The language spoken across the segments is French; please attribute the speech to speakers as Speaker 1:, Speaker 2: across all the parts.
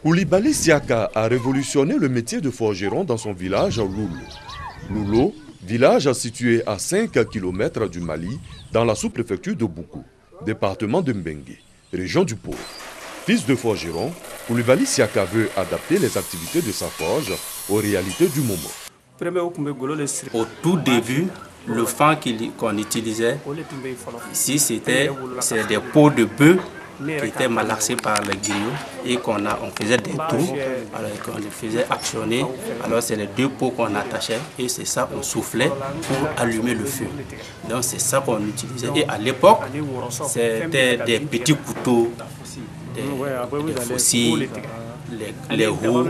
Speaker 1: Koulibaly Siaka a révolutionné le métier de forgeron dans son village Loulo. Loulo, village situé à 5 km du Mali, dans la sous-préfecture de Boukou, département de Mbengue, région du Pau. Fils de forgeron, Koulibaly Siaka veut adapter les activités de sa forge aux réalités du moment.
Speaker 2: Au tout début, le fan qu'on utilisait ici, c'était des peaux de bœuf qui étaient malaxés par les griots et on faisait des trous, alors qu'on les faisait actionner. Alors c'est les deux peaux qu'on attachait et c'est ça qu'on soufflait pour allumer le feu. Donc c'est ça qu'on utilisait. Et à l'époque, c'était des petits couteaux, des fossiles, les roues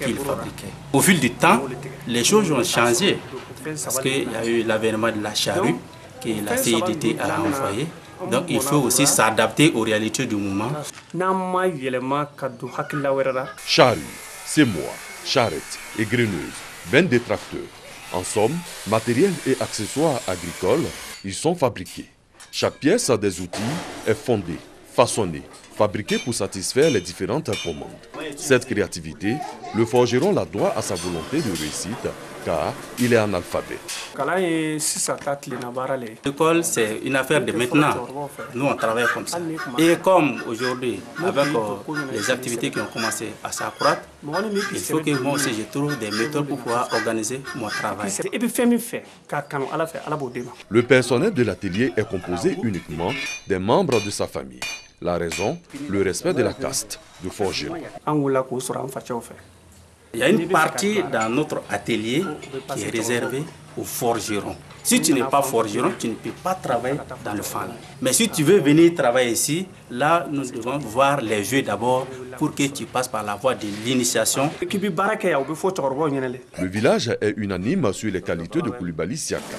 Speaker 2: qu'ils fabriquaient. Au fil du temps, les choses ont changé parce qu'il y a eu l'avènement de la charrue que la CIDT a envoyée. Donc il faut aussi s'adapter aux réalités du moment.
Speaker 1: Charrue, sémois, charrette et graineuse, bennes des tracteurs. En somme, matériel et accessoires agricoles, ils sont fabriqués. Chaque pièce des outils est fondée, façonnée, fabriquée pour satisfaire les différentes commandes. Cette créativité, le forgeron la doit à sa volonté de réussite, car il est analphabète.
Speaker 2: L'école, c'est une affaire de maintenant. Nous, on travaille comme ça. Et comme aujourd'hui, avec les activités qui ont commencé à s'accroître, il faut que moi aussi je trouve des méthodes pour pouvoir organiser mon travail.
Speaker 1: Le personnel de l'atelier est composé uniquement des membres de sa famille. La raison, le respect de la caste de forgeron.
Speaker 2: Il y a une partie dans notre atelier qui est réservée aux forgerons. Si tu n'es pas forgeron, tu ne peux pas travailler dans le fan. Mais si tu veux venir travailler ici, là, nous devons voir les jeux d'abord pour que tu passes par la voie de l'initiation.
Speaker 1: Le village est unanime sur les qualités de Koulibaly Siaka,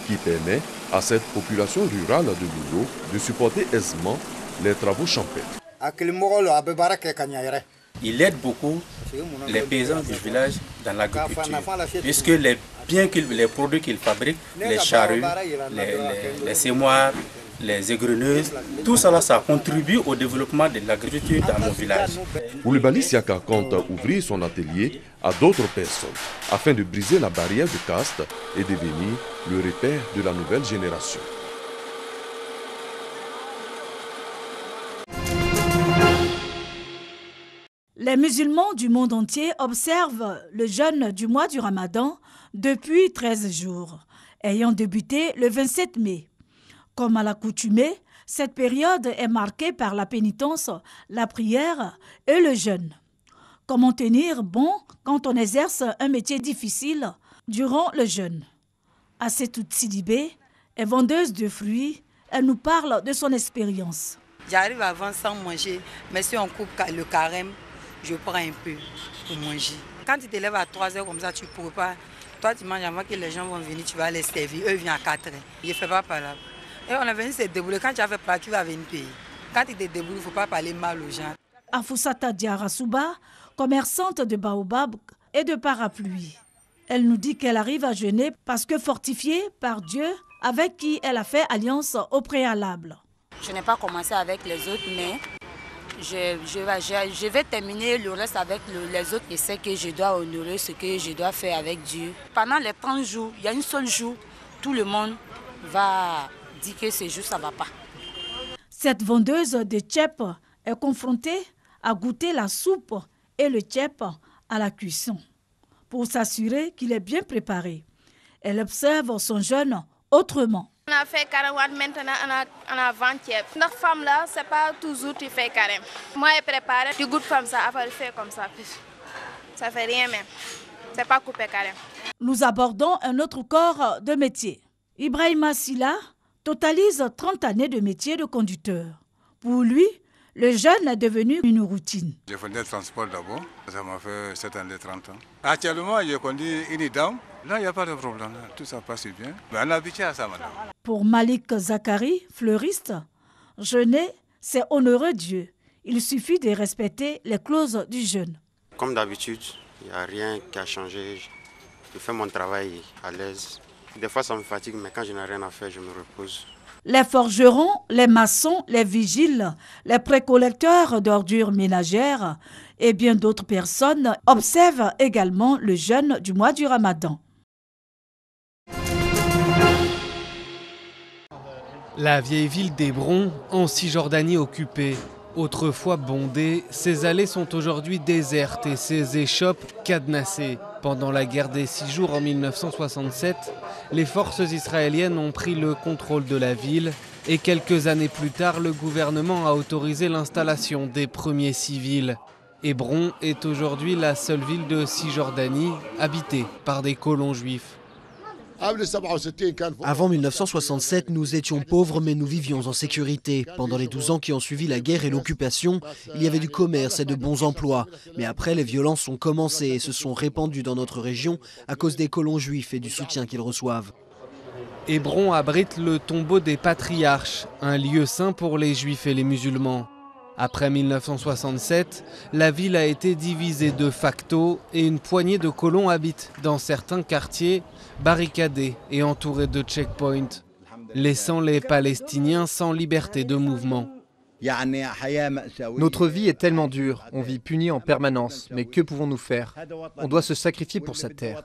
Speaker 1: qui permet à cette population rurale de Loulo de supporter aisément les travaux champêtres.
Speaker 2: Il aide beaucoup les paysans du village dans l'agriculture, puisque les produits qu'il fabrique, les charrues, les sémoires, les égreneuses, tout cela, ça contribue au développement de l'agriculture dans nos villages.
Speaker 1: Koulibaly Siaka compte ouvrir son atelier à d'autres personnes, afin de briser la barrière de caste et devenir le repère de la nouvelle génération.
Speaker 3: Les musulmans du monde entier observent le jeûne du mois du Ramadan depuis 13 jours, ayant débuté le 27 mai. Comme à l'accoutumée, cette période est marquée par la pénitence, la prière et le jeûne. Comment tenir bon quand on exerce un métier difficile durant le jeûne? Assetou Sidibé est vendeuse de fruits. Elle nous parle de son expérience.
Speaker 4: J'arrive avant sans manger, mais si on coupe le carême, je prends un peu pour manger. Quand tu te lèves à 3 heures comme ça, tu ne pourras pas. Toi, tu manges avant que les gens vont venir, tu vas les servir. Eux viennent à 4 heures. Je ne fais pas par là. Et on est venu se débrouiller. Quand tu as fait plat, tu vas venir payer. Quand tu te débrouilles, il ne faut pas parler mal aux gens.
Speaker 3: Afoussata Diarasouba, commerçante de baobab et de parapluies. Elle nous dit qu'elle arrive à jeûner parce que fortifiée par Dieu, avec qui elle a fait alliance au préalable.
Speaker 5: Je n'ai pas commencé avec les autres, mais je vais terminer le reste avec les autres. Je sais que je dois honorer ce que je dois faire avec Dieu. Pendant les 30 jours, il y a un seul jour, tout le monde va dire que ce jour, ça ne va pas.
Speaker 3: Cette vendeuse de tchèp est confrontée à goûter la soupe et le tchèp à la cuisson pour s'assurer qu'il est bien préparé. Elle observe son jeûne autrement.
Speaker 6: On a fait carême maintenant, on a vendu. Notre femme là, c'est pas toujours tu fais carême. Moi, je prépare, tu goûtes comme ça, après je fais comme ça. Ça fait rien même. C'est pas coupé carême.
Speaker 3: Nous abordons un autre corps de métier. Ibrahima Silla totalise 30 années de métier de conducteur. Pour lui, le jeûne est devenu une routine.
Speaker 7: J'ai fait des transports d'abord, ça m'a fait 7 ans de 30 ans. Actuellement, je conduis une dame. Là, il n'y a pas de problème, tout ça passe bien. Mais on est habitué à ça maintenant.
Speaker 3: Pour Malik Zakari, fleuriste, jeûner, c'est honorer Dieu. Il suffit de respecter les clauses du jeûne.
Speaker 8: Comme d'habitude, il n'y a rien qui a changé. Je fais mon travail à l'aise. Des fois, ça me fatigue, mais quand je n'ai rien à faire, je me repose.
Speaker 3: Les forgerons, les maçons, les vigiles, les précollecteurs d'ordures ménagères et bien d'autres personnes observent également le jeûne du mois du Ramadan.
Speaker 9: La vieille ville d'Hébron, en Cisjordanie occupée. Autrefois bondée, ses allées sont aujourd'hui désertes et ses échoppes cadenassées. Pendant la guerre des 6 jours en 1967, les forces israéliennes ont pris le contrôle de la ville et quelques années plus tard, le gouvernement a autorisé l'installation des premiers civils. Hébron est aujourd'hui la seule ville de Cisjordanie habitée par des colons juifs.
Speaker 10: Avant 1967, nous étions pauvres mais nous vivions en sécurité. Pendant les 12 ans qui ont suivi la guerre et l'occupation, il y avait du commerce et de bons emplois. Mais après, les violences ont commencé et se sont répandues dans notre région à cause des colons juifs et du soutien qu'ils reçoivent.
Speaker 9: Hébron abrite le tombeau des patriarches, un lieu saint pour les juifs et les musulmans. Après 1967, la ville a été divisée de facto et une poignée de colons habitent dans certains quartiers barricadés et entourés de checkpoints, laissant les Palestiniens sans liberté de mouvement.
Speaker 11: Notre vie est tellement dure, on vit puni en permanence, mais que pouvons-nous faire? On doit se sacrifier pour cette terre.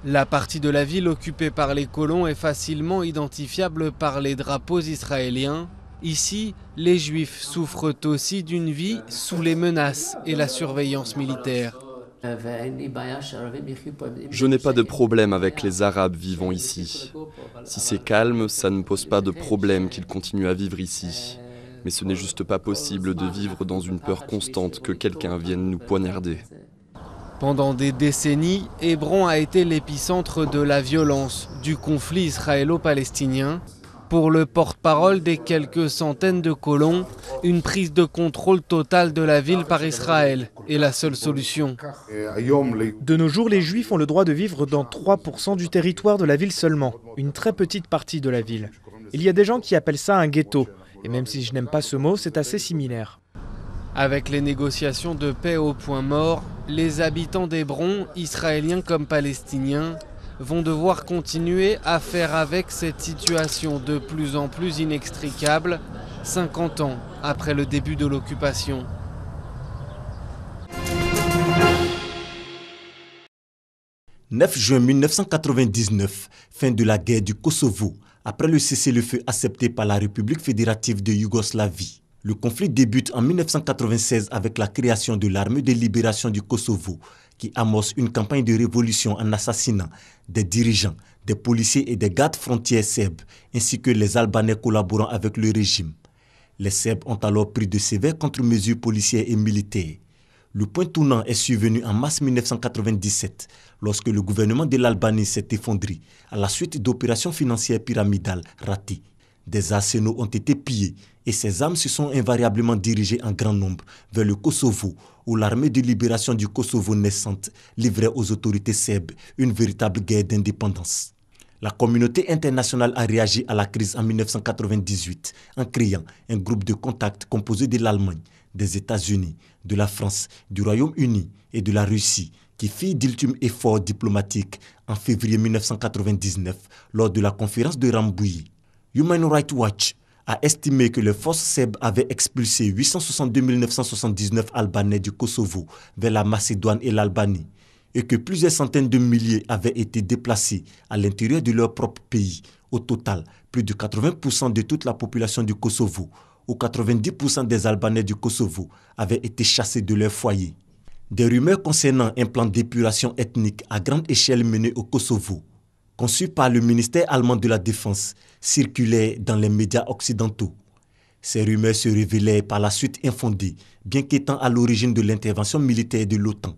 Speaker 9: La partie de la ville occupée par les colons est facilement identifiable par les drapeaux israéliens. Ici, les Juifs souffrent aussi d'une vie sous les menaces et la surveillance militaire.
Speaker 12: Je n'ai pas de problème avec les Arabes vivant ici. Si c'est calme, ça ne pose pas de problème qu'ils continuent à vivre ici. Mais ce n'est juste pas possible de vivre dans une peur constante que quelqu'un vienne nous poignarder.
Speaker 9: Pendant des décennies, Hébron a été l'épicentre de la violence du conflit israélo-palestinien. Pour le porte-parole des quelques centaines de colons, une prise de contrôle totale de la ville par Israël est la seule solution.
Speaker 13: De nos jours, les Juifs ont le droit de vivre dans 3% du territoire de la ville seulement, une très petite partie de la ville. Il y a des gens qui appellent ça un ghetto, et même si je n'aime pas ce mot, c'est assez similaire.
Speaker 9: Avec les négociations de paix au point mort, les habitants d'Hébron, israéliens comme palestiniens, vont devoir continuer à faire avec cette situation de plus en plus inextricable, 50 ans après le début de l'occupation.
Speaker 14: « 9 juin 1999, fin de la guerre du Kosovo, après le cessez-le-feu accepté par la République fédérative de Yougoslavie. Le conflit débute en 1996 avec la création de l'Armée de libération du Kosovo, qui amorce une campagne de révolution en assassinant des dirigeants, des policiers et des gardes frontières serbes, ainsi que les Albanais collaborant avec le régime. Les Serbes ont alors pris de sévères contre-mesures policières et militaires. Le point tournant est survenu en mars 1997, lorsque le gouvernement de l'Albanie s'est effondré à la suite d'opérations financières pyramidales ratées. Des arsenaux ont été pillés et ces armes se sont invariablement dirigées en grand nombre vers le Kosovo, où l'armée de libération du Kosovo naissante livrait aux autorités serbes une véritable guerre d'indépendance. La communauté internationale a réagi à la crise en 1998 en créant un groupe de contact composé de l'Allemagne, des États-Unis, de la France, du Royaume-Uni et de la Russie, qui fit d'ultimes efforts diplomatiques en février 1999 lors de la conférence de Rambouillet. Human Rights Watch a estimé que les forces serbes avaient expulsé 862 979 Albanais du Kosovo vers la Macédoine et l'Albanie et que plusieurs centaines de milliers avaient été déplacés à l'intérieur de leur propre pays. Au total, plus de 80% de toute la population du Kosovo ou 90% des Albanais du Kosovo avaient été chassés de leur foyer. Des rumeurs concernant un plan d'épuration ethnique à grande échelle mené au Kosovo, conçu par le ministère allemand de la Défense, circulaient dans les médias occidentaux. Ces rumeurs se révélaient par la suite infondées, bien qu'étant à l'origine de l'intervention militaire de l'OTAN.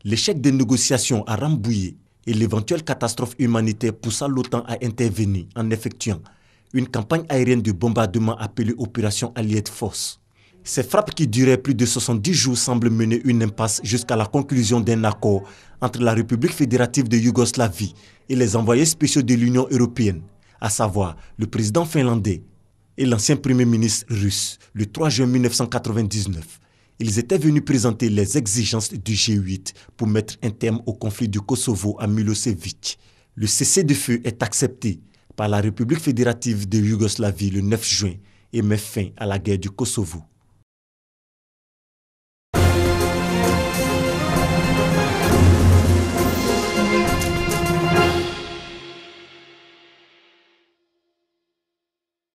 Speaker 14: L'échec des négociations à Rambouillet et l'éventuelle catastrophe humanitaire poussa l'OTAN à intervenir en effectuant une campagne aérienne de bombardement appelée Opération Allied Force. Ces frappes qui duraient plus de 70 jours semblent mener une impasse jusqu'à la conclusion d'un accord entre la République fédérative de Yougoslavie et les envoyés spéciaux de l'Union européenne, à savoir le président finlandais et l'ancien premier ministre russe, le 3 juin 1999. Ils étaient venus présenter les exigences du G8 pour mettre un terme au conflit du Kosovo à Milosevic. Le cessez-le-feu est accepté par la République fédérative de Yougoslavie le 9 juin et met fin à la guerre du Kosovo.